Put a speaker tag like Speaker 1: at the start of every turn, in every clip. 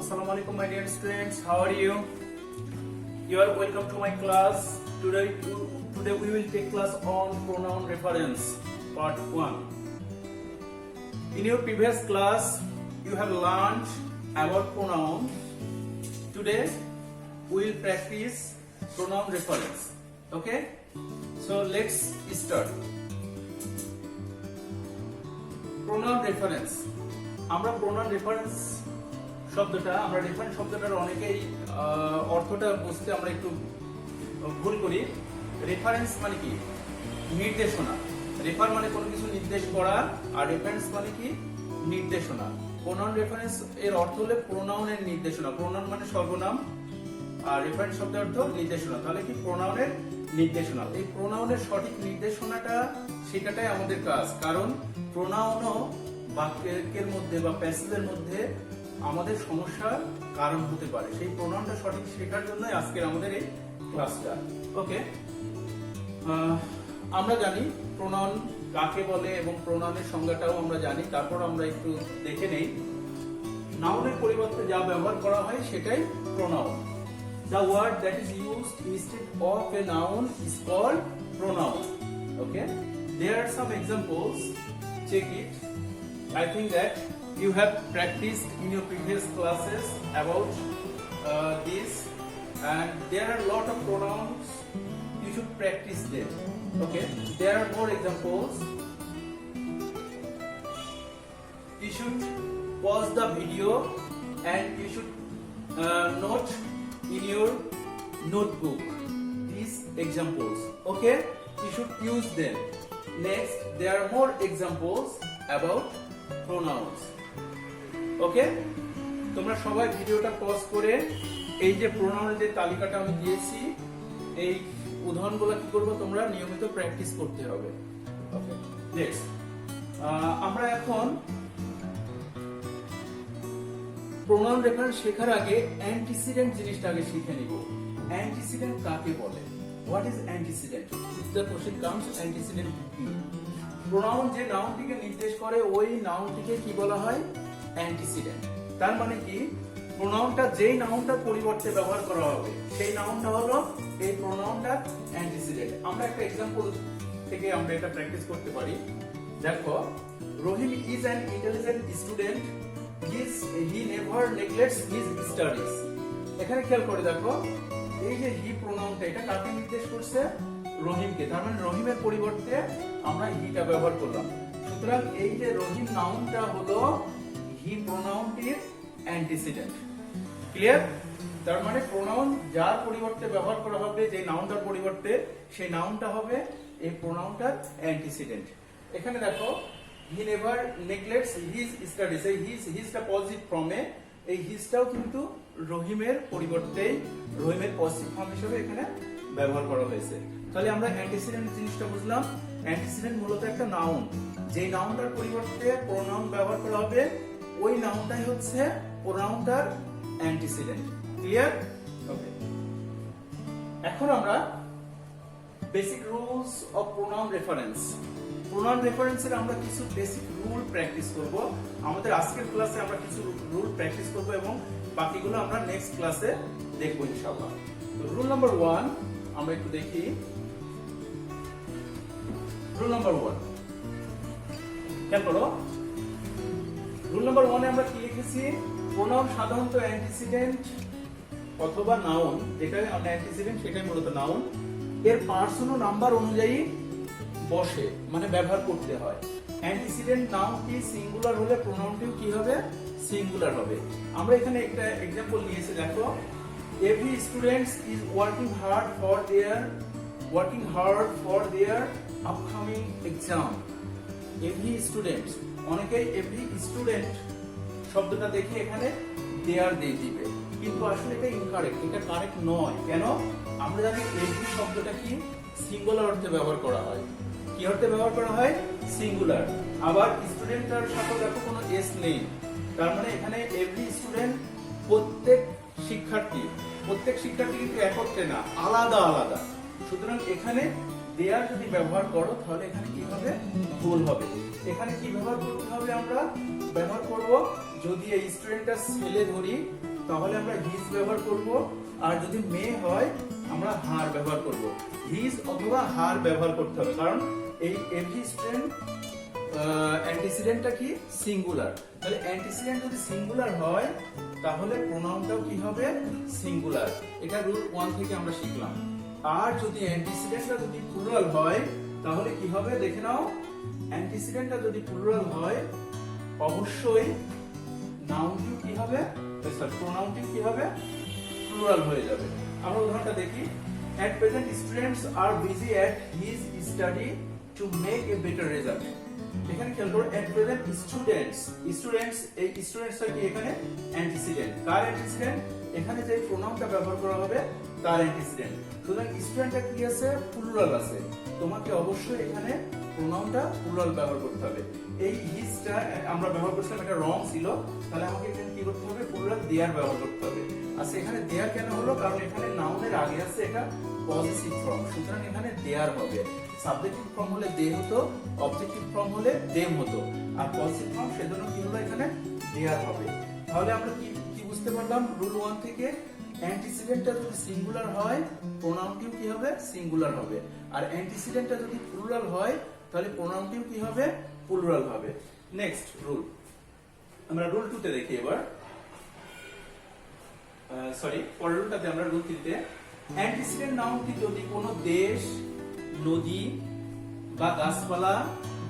Speaker 1: Assalamu alaikum my dear students, how are you? You are welcome to my class. Today we will take class on pronoun reference part 1. In your previous class you have learned about pronouns. Today we will practice pronoun reference. Okay? So let's start. Pronoun reference. আমরা pronoun reference শব্দটার অনেকেই অর্থটা বুঝতে আমরা একটু ভুল করি। Reference মানে কি? নির্দেশনা। রেফার মানে কোনো কিছু নির্দেশ করা, আর রেফারেন্স মানে কি? নির্দেশনা। প্রোনাউন রেফারেন্স এর অর্থ হলো প্রোনাউনের নির্দেশনা। প্রোনাউন মানে সর্বনাম, আর রেফারেন্স শব্দের অর্থ নির্দেশনা। তাহলে কি? প্রোনাউনের নির্দেশনা। এই প্রোনাউনের সঠিক নির্দেশনাটা শেখাটাই আমাদের কাজ, কারণ প্রোনাউনও বাক্যের মধ্যে বা প্যাসেজের মধ্যে আমাদের সমস্যার কারণ হতে পারে। সেই প্রোনাউনটা সঠিক শেখার জন্যই আজকের আমাদের এই ক্লাসটা। ওকে, আমরা জানি প্রোনাউন কাকে বলে এবং প্রোনাউনের সংজ্ঞাটাও আমরা জানি। তারপর আমরা একটু দেখে নেই নাউনের পরিবর্তে যা ব্যবহার করা হয় সেটাই pronoun. The word that is used instead of a noun is called pronoun. Okay, there are some examples. Check it. I think that you have practiced in your previous classes about this, and there are a lot of pronouns. You should practice them. Okay, there are more examples. You should pause the video and you should note in your notebook these examples. Okay, you should use them. Next, there are more examples about pronouns. ওকে, তোমরা সবাই ভিডিওটা pause করে এই যে প্রোনাউনের যে তালিকাটা আমি দিয়েছি, এই উদাহরণগুলো কি করবে? তোমরা নিয়মিত প্র্যাকটিস করতে হবে। ওকে, নেক্সট আমরা এখন প্রোনাউন রেফারেন্স শেখার আগে অ্যান্টিসিডেন্ট জিনিসটা আগে শিখে নিব। অ্যান্টিসিডেন্ট কাকে বলে? What is antecedent? If the question comes, antecedent কি? প্রোনাউন যে নাউনটিকে নির্দেশ করে ওই নাউনটিকে কি বলা হয়? অ্যান্টিসিডেন্ট। তার মানে কি? প্রোনাউনটা যেই নাউনটার পরিবর্তে ব্যবহার করা হবে সেই নাউনটা হলো এই প্রোনাউনটার অ্যান্টিসিডেন্ট। আমরা একটা এক্সাম্পল থেকে আমরা এটা প্র্যাকটিস করতে পারি। দেখো, Rahim is an intelligent student, he never neglects his studies. এখানে খেয়াল করে দেখো, এই যে হি প্রোনাউনটা, এটা কাকে নির্দেশ করছে? রহিমকে। তার মানে রহিমের পরিবর্তে আমরা হিটা ব্যবহার করলাম। সুতরাং এই যে রহিম নাউনটা হলো হি প্রোনাউনটির অ্যান্টিসিডেন্ট। ক্লিয়ার? তার মানে প্রোনাউন যার পরিবর্তে ব্যবহার করা হবে, যে নাউনটার পরিবর্তে, সেই নাউনটা হবে এই প্রোনাউনটার অ্যান্টিসিডেন্ট। এখানে দেখো, হি নেভার নেগলেক্টস হিজ স্টাডিজ, এই হিজটা পজিটিভ ফর্মে, এই হিজটাও কিন্তু রহিমের পরিবর্তে রহিমের পজিটিভ ফর্ম হিসেবে এখানে ব্যবহার করা হয়েছে। তাহলে আমরা অ্যান্টিসিডেন্ট জিনিসটা বুঝলাম। অ্যান্টিসিডেন্ট মূলত একটা নাউন, যেই নাউনটার পরিবর্তে প্রোনাউন ব্যবহার করা হবে ওই নাউনটাই হচ্ছে প্রোনাউনটার অ্যান্টিসিডেন্ট। ক্লিয়ার? ওকে, এখন আমরা basic rules of pronoun reference. Pronoun রেফারেন্সের আমরা কিছু বেসিক রুল প্র্যাকটিস করব। আমাদের আজকের ক্লাসে আমরা কিছু রুল প্র্যাকটিস করব এবং বাকিগুলো আমরা নেক্সট ক্লাসে দেখব ইনশাআল্লাহ। তো রুল নাম্বার 1 আমরা একটু দেখি। রুল নাম্বার 1, খেয়াল করো, রুল নাম্বার 1 এ আমরা কি লিখেছি? প্রোনাউন সাধারণত অ্যান্টিসিডেন্ট অথবা নাউন, যেটাই আমরা অ্যান্টিসিডেন্ট সেটাই মূলত নাউন, এর পার্সন ও নাম্বার অনুযায়ী বসে, মানে ব্যবহার করতে হয়। অ্যান্টিসিডেন্ট নাউনটি সিঙ্গুলার হলে প্রোনাউনটিও কি হবে? সিঙ্গুলার হবে। আমরা এখানে একটা এক্সাম্পল নিয়েছি, দেখো, every student is working hard for their upcoming exam. every student, অনেকেই every student শব্দটা দেখে এখানে দেয়ার দিয়ে দিবে, কিন্তু আসলে এটা ইনকারেক্ট, এটা কারেক্ট নয়। কেন? আমরা জানি every শব্দটা কি? সিঙ্গুলার অর্থে ব্যবহার করা হয়। কি অর্থে ব্যবহার করা হয়? সিঙ্গুলার। আবার স্টুডেন্টটার সাথে দেখো কোনো এস নেই, তার মানে এখানে every student প্রত্যেক শিক্ষার্থী কিন্তু একত্রে না, আলাদা আলাদা। সুতরাং এখানে দেয়ার যদি ব্যবহার করো তাহলে এখানে কি হবে? ভুল হবে। এখানে কি ব্যবহার করতে হবে? আমরা ব্যবহার করব, যদি এই স্টুডেন্টটা ছেলে ধরি তাহলে আমরা হিজ ব্যবহার করব, আর যদি মেয়ে হয় আমরা হার ব্যবহার করব। হিজ অথবা হার ব্যবহার করতে হবে, কারণ এই এভরি স্টুডেন্ট অ্যান্টিসিডেন্টটা কি সিঙ্গুলার। তাহলে অ্যান্টিসিডেন্ট যদি সিঙ্গুলার হয় তাহলে প্রোনাউনটাও কি হবে? সিঙ্গুলার। এটা রুল 1 থেকে আমরা শিখলাম। আর যদি অ্যান্টিসিডেন্টটা যদি প্লুরাল হয় তাহলে কি হবে? দেখে নাও, অ্যান্টিসিডেন্টটা যদি প্লুরাল হয় অবশ্যই নাউনটিও কি হবে? প্রোনাউনটিও কি হবে? প্লুরাল হয়ে যাবে। আমরা উদাহরণটা দেখি। At present students are busy at his study to make a better result. এখানে খেয়াল করো, at present students এই স্টুডেন্টসটা কি এখানে অ্যান্টিসিডেন্ট। কার অ্যান্টিসিডেন্ট? এখানে যে প্রোনাউনটা ব্যবহার করা হবে তার অ্যান্টিসিডেন্ট। সুতরাং স্টুডেন্টটা কি আছে? প্লুরাল আছে। তোমাকে অবশ্যই এখানে প্রোনাউনটা প্লুরাল ব্যবহার করতে হবে। এই হিজটা আমরা ব্যবহার করছিলাম, এটা রং ছিল, তাহলে আমাকে এখানে কি করতে হবে? প্লুরাল দেয়ার ব্যবহার করতে হবে। আচ্ছা, এখানে দেয়ার কেন হলো? কারণ এখানে নাউনের আগে আছে এটা পজিটিভ ফর্ম, সুতরাং এখানে দেয়ার হবে। সাবজেক্টিভ ফর্ম হলে দে হতো, অবজেক্টিভ ফর্ম হলে দেম হতো, আর পজিটিভ ফর্ম সেজন্য কি হলো? এখানে দেয়ার হবে। তাহলে আমরা কি বুঝতে পারলাম রুল 1 থেকে? অ্যান্টিসিডেন্টটা যদি সিঙ্গুলার হয় প্রোনাউনটিও কি হবে? সিঙ্গুলার হবে। আর অ্যান্টিসিডেন্টটা যদি প্লুরাল হয় তাহলে প্রোনাউনটিও কি হবে? প্লুরাল হবে। নেক্সট রুল, আমরা রুল 2 তে দেখি এবার। পরের রুলটাতে আমরা রুল 3 তে অ্যান্টিসিডেন্ট নাউনটি যদি কোনো দেশ, নদী বা গাছপালা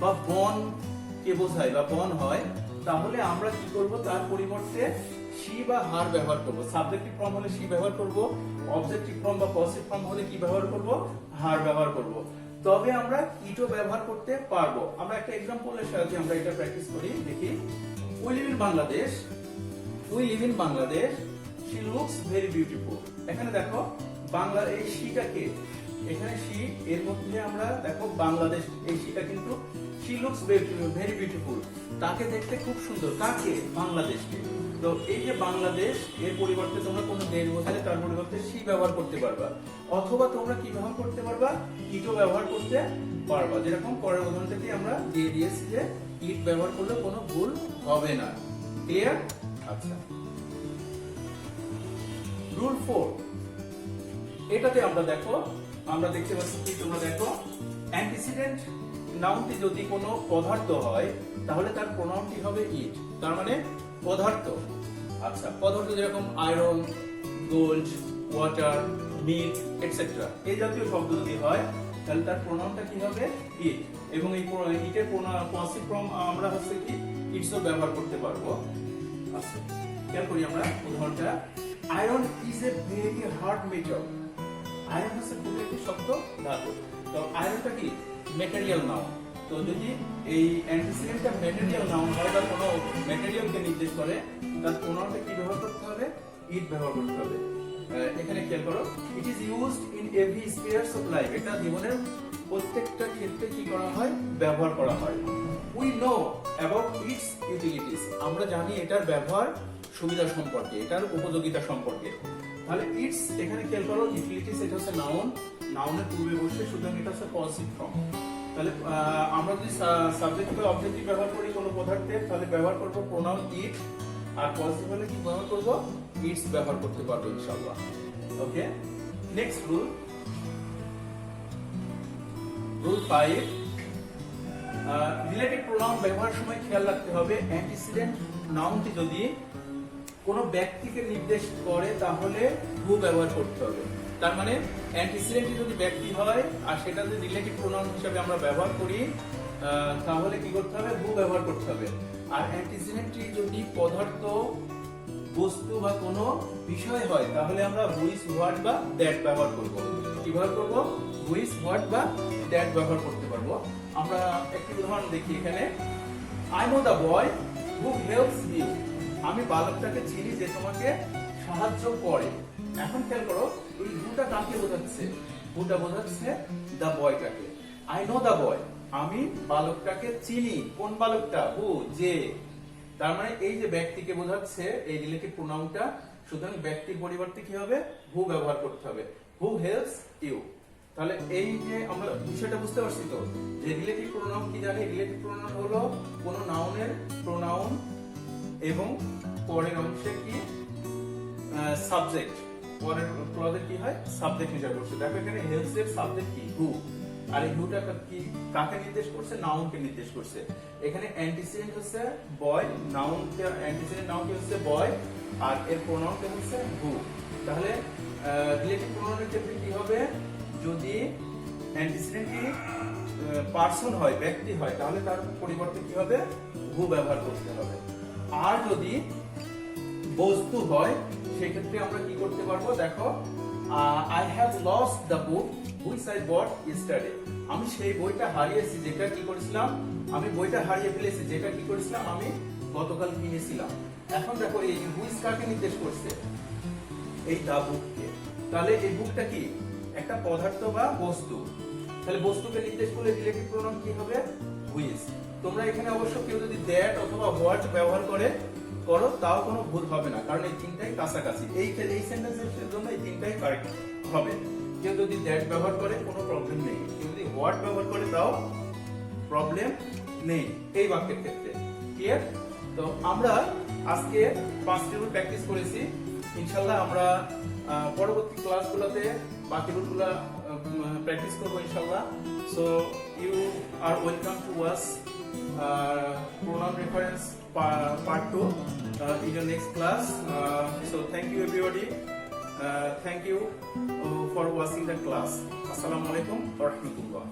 Speaker 1: বা বন কে বোঝায় বা বন হয় তাহলে আমরা কি করব? তার পরিবর্তে শি বা হার ব্যবহার করব। সাবজেক্টিভ ফর্ম হলে শি ব্যবহার করব, অবজেক্টিভ ফর্ম বা পজিটিভ ফর্ম হলে কি ব্যবহার করব? হার ব্যবহার করব। তবে আমরা ইটও ব্যবহার করতে পারবো। আমরা একটা এক্সাম্পলের সাহায্যে আমরা এটা প্র্যাকটিস করি, দেখি। We live in Bangladesh, she looks very beautiful. এখানে দেখো বাংলা, এই শিটাকে এখানে শি, এর মধ্যে আমরা দেখো বাংলাদেশ, এই শিটা কিন্তু শি লুকস ভেরি বিউটিফুল, তাকে দেখতে খুব সুন্দর। কাকে? বাংলাদেশকে। তো এই যে বাংলাদেশ, এর পরিবর্তে তোমরা কোনো দেশ বোঝালে তার পরিবর্তে শি ব্যবহার করতে পারবা, অথবা তোমরা কি ব্যবহার করতে পারবা? ইটও ব্যবহার করতে পারবা। যেরকম পরের উদাহরণ থেকে আমরা দিয়ে দিয়েছি যে ইট ব্যবহার করলে কোনো ভুল হবে না। ক্লিয়ার? আচ্ছা, রুল 4, এটাতে আমরা দেখতে পাচ্ছি কি? তোমরা দেখো, অ্যান্টিসিডেন্ট নাউনটি যদি কোনো পদার্থ হয় তাহলে তার প্রোনাউনটি হবে ইট, তার মানে পদার্থ। আচ্ছা, পদার্থ যেরকম iron, gold, water, meat etcetera, এই জাতীয় শব্দ যদি হয় তাহলে তার প্রোনাউনটা কি হবে? ইট। এবং এই ইটের পজিটিভ ফর্ম আমরা হচ্ছে কি ইটসও ব্যবহার করতে পারবো। আচ্ছা, খেয়াল করি আমরা উদাহরণটা। Iron is a very hard metal. Iron হচ্ছে খুবই একটি শক্ত ধাতু। তো আয়রনটা কি? Material noun. তো যদি এই অ্যান্টিসিডেন্টটা ম্যাটেরিয়াল নাউন হয় বা কোনো ম্যাটেরিয়ালকে নির্দেশ করে, তার প্রোনাউনটা কি ব্যবহার করতে হবে? ইট ব্যবহার করতে হবে। এখানে খেয়াল করো, it is used in every spheres of life. এটা জীবনের প্রত্যেকটা ক্ষেত্রে কি করা হয়? ব্যবহার করা হয়। We know about it's utilities. আমরা জানি এটার ব্যবহার সুবিধা সম্পর্কে, এটার উপযোগিতা সম্পর্কে। তাহলে ইটস, এখানে খেয়াল করো, ইউটিলিটিস এটা হচ্ছে নাউন, নাউনের পূর্বে বসে, সুতরাং এটা হচ্ছে পজিটিভ ফর্ম। তাহলে আমরা যদি সাবজেক্ট বা অবজেক্টিভ ব্যবহার করি কোনো পদার্থের, তাহলে ব্যবহার করব প্রোনাউন ইট, আর পজিটিভ হলে কি ব্যবহার করব? ইটস ব্যবহার করতে পারবো ইনশাআল্লাহ। Okay, next rule, rule 5, relative pronoun ব্যবহারের সময় খেয়াল রাখতে হবে অ্যান্টিসিডেন্ট নাউনটি যদি কোনো ব্যক্তিকে নির্দেশ করে তাহলে হু ব্যবহার করতে হবে। তার মানে অ্যান্টিসিডেন্ট যদি ব্যক্তি হয় আর সেটা যদি রিলেটিভ প্রোনাউন হিসেবে আমরা ব্যবহার করি তাহলে কি করতে হবে? হু ব্যবহার করতে হবে। আর অ্যান্টিসিডেন্টটি যদি পদার্থ, বস্তু বা কোনো বিষয় হয় তাহলে আমরা হুইচ, হোয়াট বা দ্যাট ব্যবহার করব। কি ব্যবহার করব? হুইচ, হোয়াট বা দ্যাট ব্যবহার করতে পারবো। আমরা একটি উদাহরণ দেখি এখানে। I know the boy who helps you. আমি বালকটাকে চিনি যে তোমাকে সাহায্য করে। এখন খেয়াল করো, এই হুটা কাকে বোঝাচ্ছে? হুটা বোঝাচ্ছে দ্য বয়টাকে। আই নো দ্য বয়, আমি বালকটাকে চিনি। কোন বালকটা? হু, যে। তার মানে এই যে ব্যক্তিকে বোঝাচ্ছে এই রিলেটিভ প্রোনাউনটা, সুতরাং ব্যক্তির পরিবর্তে কি হবে? হু ব্যবহার করতে হবে। Who helps you. তাহলে এই যে আমরা বিষয়টা বুঝতে পারছি তো, যে রিলেটিভ প্রোনাউন কি জানি? রিলেটিভ প্রোনাউন হলো কোন নাউনের প্রোনাউন এবং পরের অংশে কি সাবজেক্ট, পরের ক্লজে কি হয় সাবজেক্ট নির্দেশ করছে। দেখো এখানে হেলস এর সাবজেক্ট কি? হু। আর এই হুটা কি কাকে নির্দেশ করছে? নাউনকে নির্দেশ করছে। এখানে অ্যান্টিসিডেন্ট হচ্ছে বয়, নাউনকে অ্যান্টিসিডেন্ট নাউন কি হচ্ছে বয়, আর এর প্রোনাউনটা হচ্ছে হু। তাহলে রিলেটিভ প্রোনাউনের ক্ষেত্রে কি হবে? যদি অ্যান্টিসিডেন্ট কি পার্সন হয়, ব্যক্তি হয়, তাহলে তার পরিবর্তে কি হবে? হু ব্যবহার করতে হবে। আর যদি বস্তু হয় সেক্ষেত্রে আমরা কি করতে পারবো? দেখো, I have lost the book which I bought yesterday. আমি সেই বইটা হারিয়েছি যেটা কি করেছিলাম, আমি বইটা হারিয়ে ফেলেছি যেটা কি করেছিলাম, আমি গতকাল কিনেছিলাম। এখন দেখো এই হুইচ কাকে নির্দেশ করছে? এই দা বুককে। তাহলে এই বুকটা কি একটা পদার্থ বা বস্তু, তাহলে বস্তুকে নির্দেশ করলে রিলেটিভ প্রোনাউন কি হবে? হুইচ। তোমরা এখানে অবশ্য কেউ যদি দ্যাট অথবা হোয়াট ব্যবহার করো তাও কোনো ভুল হবে না, কারণ এই তিনটাই কাছাকাছি। এই সেন্টেন্সের জন্য এই তিনটাই কারেক্ট হবে। কেউ যদি দ্যাট ব্যবহার করে কোনো প্রবলেম নেই, কেউ যদি হোয়াট ব্যবহার করে তাও প্রবলেম নেই এই বাক্যের ক্ষেত্রে। ক্লিয়ার? তো আমরা আজকে 5টি রুল প্র্যাকটিস করেছি। ইনশাআল্লাহ আমরা পরবর্তী ক্লাসগুলোতে বাকি রুলগুলো প্র্যাকটিস করব ইনশাআল্লাহ। So you are welcome to watch pronoun reference part 2 in your next class. So thank you everybody. Thank you for watching the class. Assalamu alaikum wa rahmatullah.